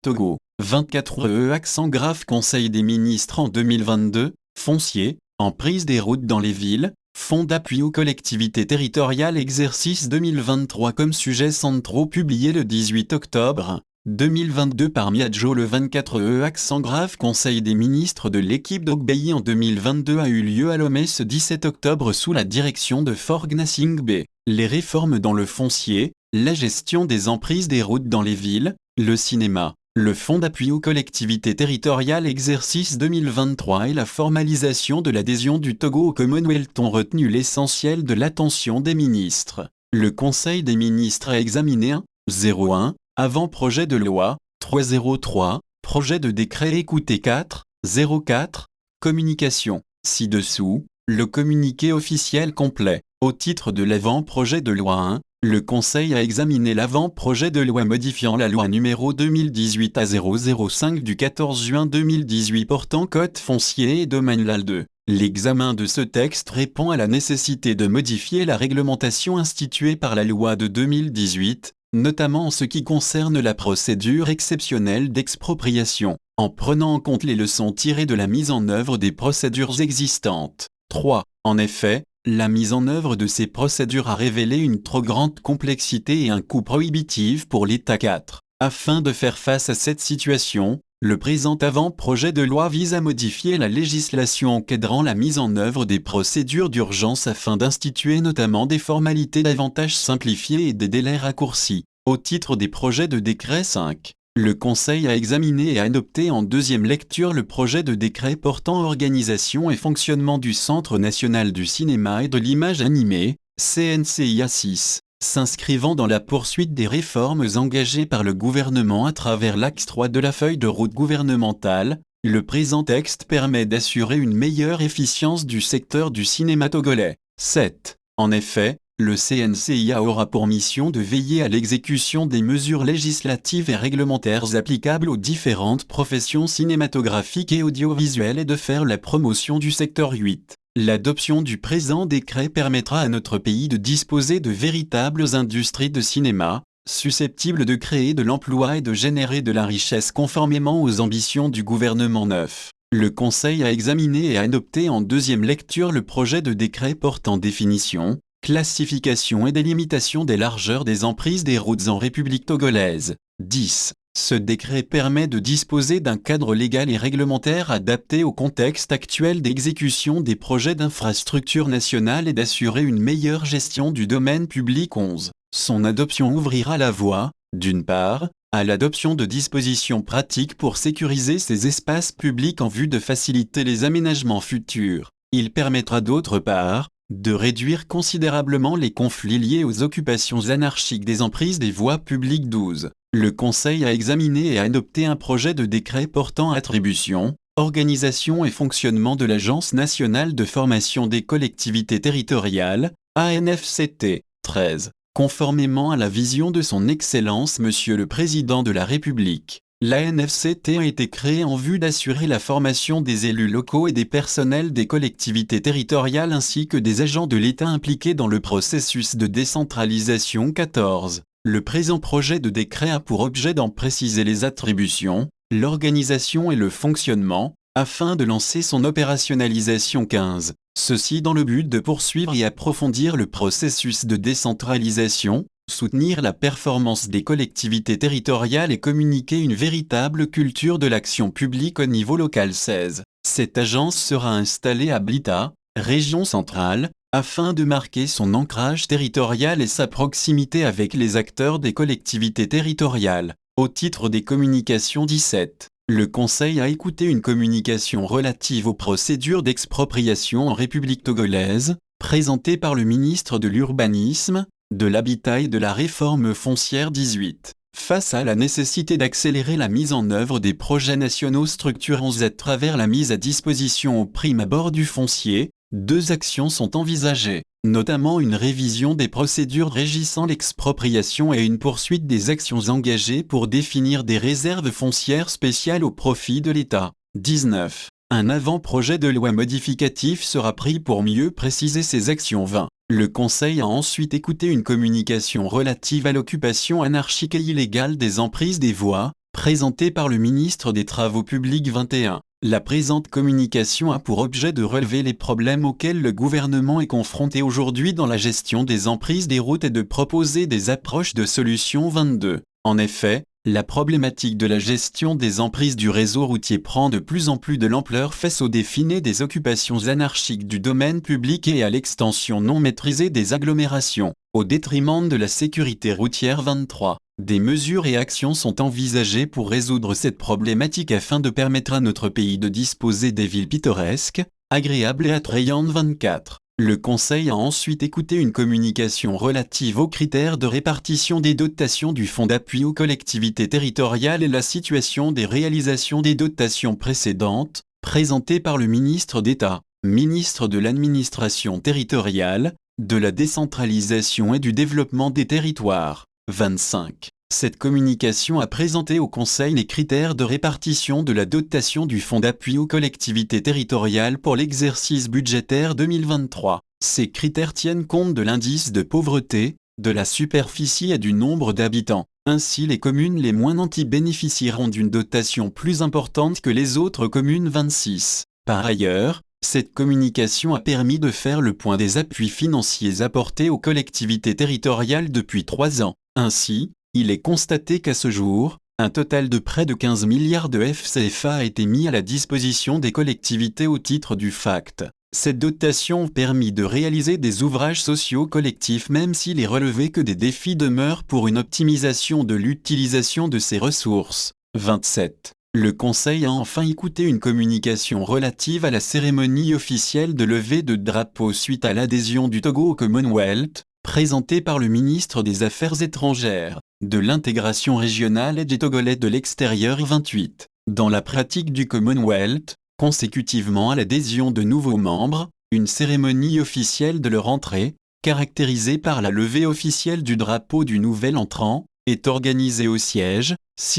Togo, 24 accent grave Conseil des ministres en 2022, foncier, emprise des routes dans les villes, fonds d'appui aux collectivités territoriales exercice 2023 comme sujet centraux publié le 18 octobre 2022 par Miadjo. Le 24 accent grave Conseil des ministres de l'équipe d'Ogbei en 2022 a eu lieu à Lomé ce 17 octobre sous la direction de Forgna Singbe. Les réformes dans le foncier, la gestion des emprises des routes dans les villes, le cinéma, le fonds d'appui aux collectivités territoriales exercice 2023 et la formalisation de l'adhésion du Togo au Commonwealth ont retenu l'essentiel de l'attention des ministres. Le Conseil des ministres a examiné 1.01 avant-projet de loi, 303, projet de décret écouté 4.04, communication. Ci-dessous, le communiqué officiel complet. Au titre de l'avant-projet de loi 1, le Conseil a examiné l'avant-projet de loi modifiant la loi numéro 2018-005 du 14 juin 2018 portant code foncier et domaine LAL 2. L'examen de ce texte répond à la nécessité de modifier la réglementation instituée par la loi de 2018, notamment en ce qui concerne la procédure exceptionnelle d'expropriation, en prenant en compte les leçons tirées de la mise en œuvre des procédures existantes. 3. En effet, la mise en œuvre de ces procédures a révélé une trop grande complexité et un coût prohibitif pour l'État. 4. Afin de faire face à cette situation, le présent avant-projet de loi vise à modifier la législation encadrant la mise en œuvre des procédures d'urgence afin d'instituer notamment des formalités davantage simplifiées et des délais raccourcis. Au titre des projets de décret 5, le Conseil a examiné et adopté en deuxième lecture le projet de décret portant organisation et fonctionnement du Centre national du cinéma et de l'image animée, CNCIA 6. S'inscrivant dans la poursuite des réformes engagées par le gouvernement à travers l'axe 3 de la feuille de route gouvernementale, le présent texte permet d'assurer une meilleure efficience du secteur du cinéma togolais. 7. En effet, le CNCIA aura pour mission de veiller à l'exécution des mesures législatives et réglementaires applicables aux différentes professions cinématographiques et audiovisuelles et de faire la promotion du secteur 8. L'adoption du présent décret permettra à notre pays de disposer de véritables industries de cinéma, susceptibles de créer de l'emploi et de générer de la richesse conformément aux ambitions du gouvernement 9. Le Conseil a examiné et adopté en deuxième lecture le projet de décret portant définition, classification et délimitation des largeurs des emprises des routes en République togolaise. 10. Ce décret permet de disposer d'un cadre légal et réglementaire adapté au contexte actuel d'exécution des projets d'infrastructure nationale et d'assurer une meilleure gestion du domaine public. 11. Son adoption ouvrira la voie, d'une part, à l'adoption de dispositions pratiques pour sécuriser ces espaces publics en vue de faciliter les aménagements futurs. Il permettra d'autre part, de réduire considérablement les conflits liés aux occupations anarchiques des emprises des voies publiques. 12. Le Conseil a examiné et adopté un projet de décret portant attribution, organisation et fonctionnement de l'Agence nationale de formation des collectivités territoriales, ANFCT. 13. Conformément à la vision de son Excellence Monsieur le Président de la République, l'ANFCT a été créée en vue d'assurer la formation des élus locaux et des personnels des collectivités territoriales ainsi que des agents de l'État impliqués dans le processus de décentralisation. 14. Le présent projet de décret a pour objet d'en préciser les attributions, l'organisation et le fonctionnement, afin de lancer son opérationnalisation. 15. Ceci dans le but de poursuivre et approfondir le processus de décentralisation, soutenir la performance des collectivités territoriales et communiquer une véritable culture de l'action publique au niveau local. 16. Cette agence sera installée à Blita, région centrale, afin de marquer son ancrage territorial et sa proximité avec les acteurs des collectivités territoriales. Au titre des communications 17, le Conseil a écouté une communication relative aux procédures d'expropriation en République togolaise, présentée par le ministre de l'Urbanisme, de l'Habitat et de la Réforme foncière. 18. Face à la nécessité d'accélérer la mise en œuvre des projets nationaux structurants à travers la mise à disposition au prime abord du foncier, deux actions sont envisagées, notamment une révision des procédures régissant l'expropriation et une poursuite des actions engagées pour définir des réserves foncières spéciales au profit de l'État. 19. Un avant-projet de loi modificatif sera pris pour mieux préciser ces actions. 20. Le Conseil a ensuite écouté une communication relative à l'occupation anarchique et illégale des emprises des voies, présenté par le ministre des Travaux publics 21. La présente communication a pour objet de relever les problèmes auxquels le gouvernement est confronté aujourd'hui dans la gestion des emprises des routes et de proposer des approches de solutions 22. En effet, la problématique de la gestion des emprises du réseau routier prend de plus en plus de l'ampleur face au défi né des occupations anarchiques du domaine public et à l'extension non maîtrisée des agglomérations, au détriment de la sécurité routière 23. Des mesures et actions sont envisagées pour résoudre cette problématique afin de permettre à notre pays de disposer des villes pittoresques, agréables et attrayantes 24. Le Conseil a ensuite écouté une communication relative aux critères de répartition des dotations du Fonds d'appui aux collectivités territoriales et la situation des réalisations des dotations précédentes, présentée par le ministre d'État, ministre de l'Administration territoriale, de la décentralisation et du développement des territoires. 25. Cette communication a présenté au Conseil les critères de répartition de la dotation du Fonds d'appui aux collectivités territoriales pour l'exercice budgétaire 2023. Ces critères tiennent compte de l'indice de pauvreté, de la superficie et du nombre d'habitants. Ainsi, les communes les moins nantis bénéficieront d'une dotation plus importante que les autres communes 26. Par ailleurs, cette communication a permis de faire le point des appuis financiers apportés aux collectivités territoriales depuis 3 ans. Ainsi, il est constaté qu'à ce jour, un total de près de 15 milliards de FCFA a été mis à la disposition des collectivités au titre du FACT. Cette dotation a permis de réaliser des ouvrages sociaux collectifs même s'il est relevé que des défis demeurent pour une optimisation de l'utilisation de ces ressources. 27. Le Conseil a enfin écouté une communication relative à la cérémonie officielle de levée de drapeau suite à l'adhésion du Togo au Commonwealth, présentée par le ministre des Affaires étrangères, de l'intégration régionale et des Togolais de l'extérieur 28. Dans la pratique du Commonwealth, consécutivement à l'adhésion de nouveaux membres, une cérémonie officielle de leur entrée, caractérisée par la levée officielle du drapeau du nouvel entrant, est organisée au siège,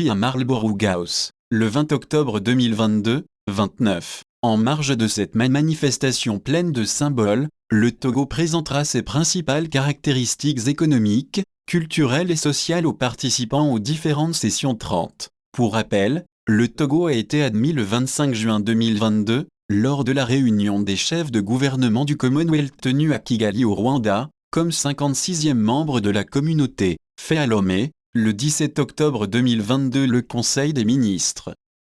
à Marlborough House, le 20 octobre 2022, 29. En marge de cette manifestation pleine de symboles, le Togo présentera ses principales caractéristiques économiques, culturelles et sociales aux participants aux différentes sessions 30. Pour rappel, le Togo a été admis le 25 juin 2022, lors de la réunion des chefs de gouvernement du Commonwealth tenue à Kigali au Rwanda, comme 56e membre de la communauté. Fait à Lomé, le 17 octobre 2022, le Conseil des ministres